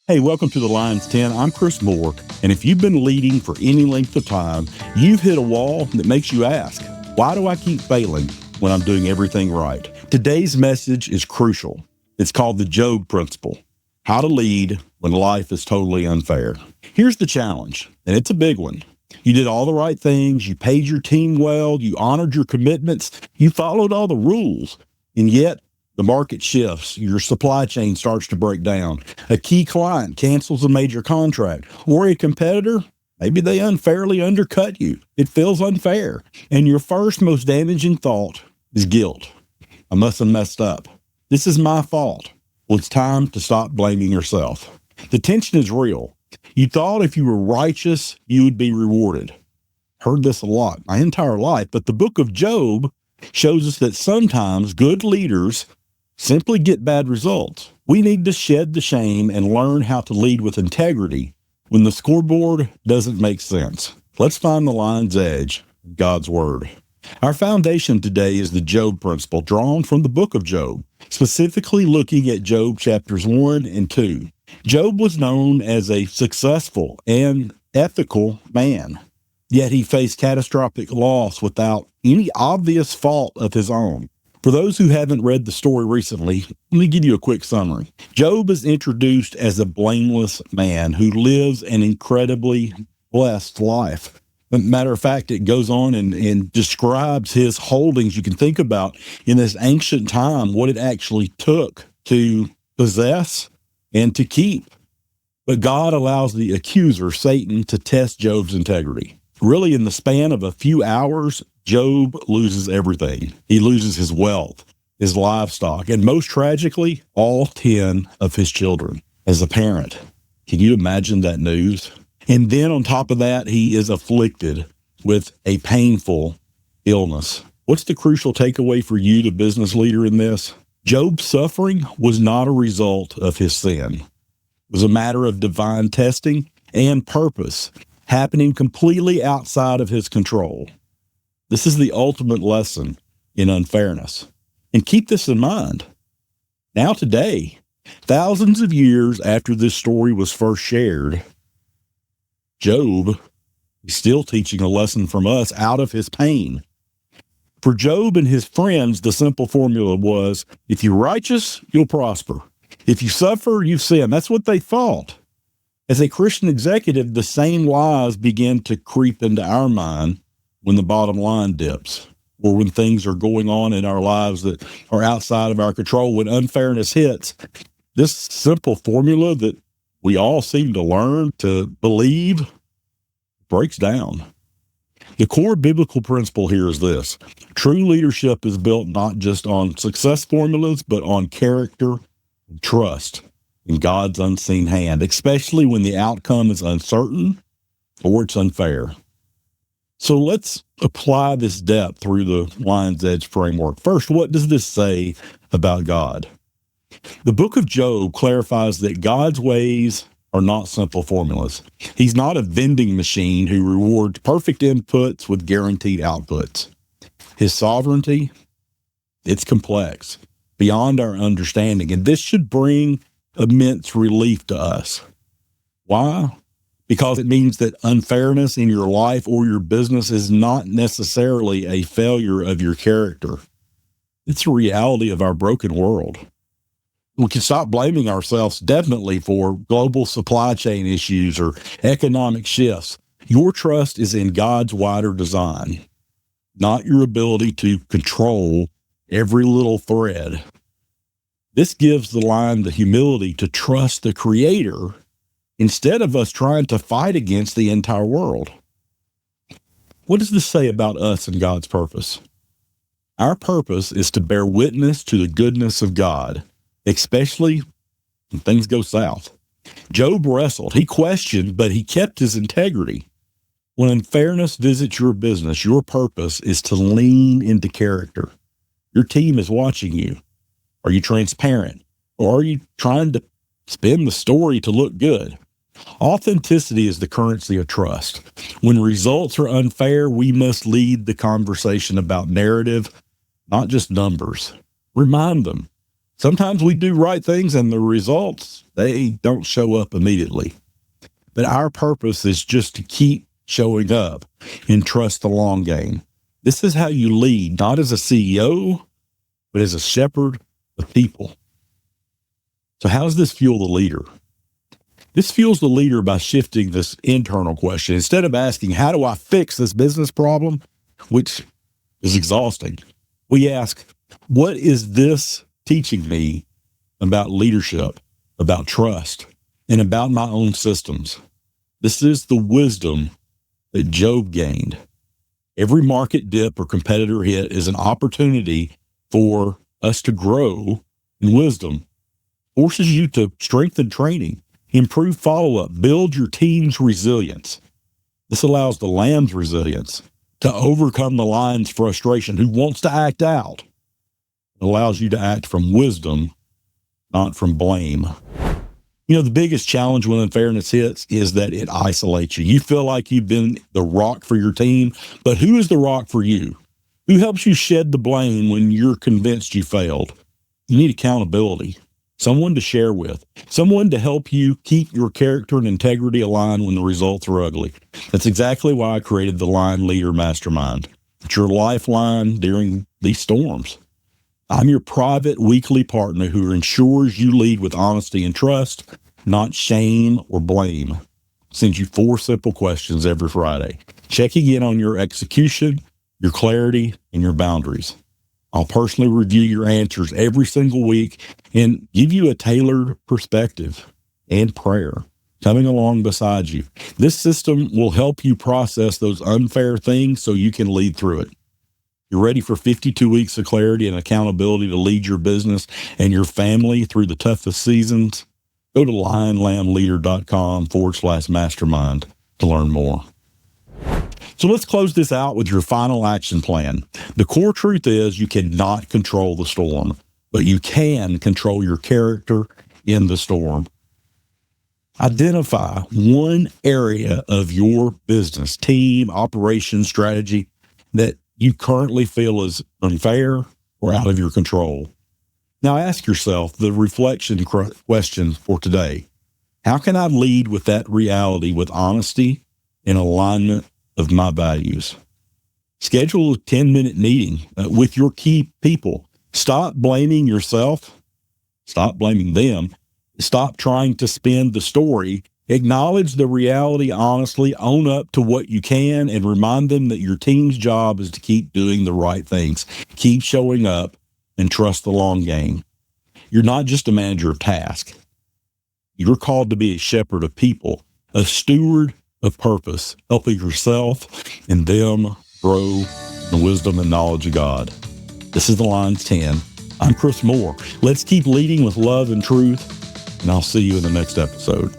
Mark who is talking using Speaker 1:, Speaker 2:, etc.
Speaker 1: Hey, welcome to the Lions 10. I'm Chris Moore, and if you've been leading for any length of time, you've hit a wall that makes you ask, why do I keep failing when I'm doing everything right? Today's message is crucial. It's called the Job Principle, how to lead when life is totally unfair. Here's the challenge, and it's a big one. You did all the right things, you paid your team well, you honored your commitments, you followed all the rules, and yet the market shifts, your supply chain starts to break down, a key client cancels a major contract, or a competitor, maybe they unfairly undercut you. It feels unfair. And your first most damaging thought is guilt. I must have messed up. This is my fault. Well, it's time to stop blaming yourself. The tension is real. You thought if you were righteous, you would be rewarded. Heard this a lot my entire life, but the book of Job shows us that sometimes good leaders simply get bad results. We need to shed the shame and learn how to lead with integrity when the scoreboard doesn't make sense. Let's find the line's edge in God's Word. Our foundation today is the Job Principle, drawn from the book of Job, specifically looking at Job chapters 1 and 2. Job was known as a successful and ethical man, yet he faced catastrophic loss without any obvious fault of his own. For those who haven't read the story recently, let me give you a quick summary. Job is introduced as a blameless man who lives an incredibly blessed life. Matter of fact, it goes on and describes his holdings. You can think about in this ancient time what it actually took to possess and to keep. But God allows the accuser, Satan, to test Job's integrity. Really, in the span of a few hours, Job loses everything. He loses his wealth, his livestock, and most tragically, all 10 of his children. As a parent, can you imagine that news? And then on top of that, he is afflicted with a painful illness. What's the crucial takeaway for you, the business leader, in this? Job's suffering was not a result of his sin. It was a matter of divine testing and purpose happening completely outside of his control. This is the ultimate lesson in unfairness. And keep this in mind. Now today, thousands of years after this story was first shared, Job is still teaching a lesson from us out of his pain. For Job and his friends, the simple formula was, if you're righteous, you'll prosper. If you suffer, you sin. That's what they thought. As a Christian executive, the same lies begin to creep into our mind when the bottom line dips, or when things are going on in our lives that are outside of our control. When unfairness hits, this simple formula that we all seem to learn to believe breaks down. The core biblical principle here is this: true leadership is built not just on success formulas, but on character and trust in God's unseen hand, especially when the outcome is uncertain or it's unfair. So let's apply this depth through the Lion's Edge framework. First, what does this say about God? The book of Job clarifies that God's ways are not simple formulas. He's not a vending machine who rewards perfect inputs with guaranteed outputs. His sovereignty, it's complex, beyond our understanding, and this should bring immense relief to us. Why? Because it means that unfairness in your life or your business is not necessarily a failure of your character. It's a reality of our broken world. We can stop blaming ourselves definitely for global supply chain issues or economic shifts. Your trust is in God's wider design, not your ability to control every little thread. This gives the lion the humility to trust the Creator instead of us trying to fight against the entire world. What does this say about us and God's purpose? Our purpose is to bear witness to the goodness of God, especially when things go south. Job wrestled. He questioned, but he kept his integrity. When unfairness visits your business, your purpose is to lean into character. Your team is watching you. Are you transparent? Or are you trying to spin the story to look good? Authenticity is the currency of trust. When results are unfair, we must lead the conversation about narrative, not just numbers. Remind them, Sometimes we do right things and the results, they don't show up immediately. But our purpose is just to keep showing up and trust the long game. This is how you lead, not as a CEO, but as a shepherd of people. So how does this fuel the leader? This fuels the leader by shifting this internal question. Instead of asking, how do I fix this business problem, which is exhausting, we ask, what is this teaching me about leadership, about trust, and about my own systems? This is the wisdom that Job gained. Every market dip or competitor hit is an opportunity for us to grow in wisdom. Forces you to strengthen training, improve follow-up, build your team's resilience. This allows the lamb's resilience to overcome the lion's frustration, who wants to act out. It allows you to act from wisdom, not from blame. You know, the biggest challenge when unfairness hits is that it isolates you. You feel like you've been the rock for your team, but who is the rock for you? Who helps you shed the blame when you're convinced you failed? You need accountability, someone to share with, someone to help you keep your character and integrity aligned when the results are ugly. That's exactly why I created the Lion Leader Mastermind. It's your lifeline during these storms. I'm your private weekly partner who ensures you lead with honesty and trust, not shame or blame. Sends you 4 simple questions every Friday, checking in on your execution, your clarity, and your boundaries. I'll personally review your answers every single week and give you a tailored perspective and prayer coming along beside you. This system will help you process those unfair things so you can lead through it. You're ready for 52 weeks of clarity and accountability to lead your business and your family through the toughest seasons? Go to lionlambleader.com/mastermind to learn more. So let's close this out with your final action plan. The core truth is you cannot control the storm, but you can control your character in the storm. Identify one area of your business, team, operation, strategy that you currently feel is unfair or out of your control. Now ask yourself the reflection question for today. How can I lead with that reality with honesty and alignment of my values? Schedule a 10-minute meeting with your key people. Stop blaming yourself. Stop blaming them. Stop trying to spin the story. Acknowledge the reality honestly, own up to what you can, and remind them that your team's job is to keep doing the right things. Keep showing up and trust the long game. You're not just a manager of tasks. You're called to be a shepherd of people, a steward of purpose, helping yourself and them grow in the wisdom and knowledge of God. This is the Lion's 10. I'm Chris Moore. Let's keep leading with love and truth, and I'll see you in the next episode.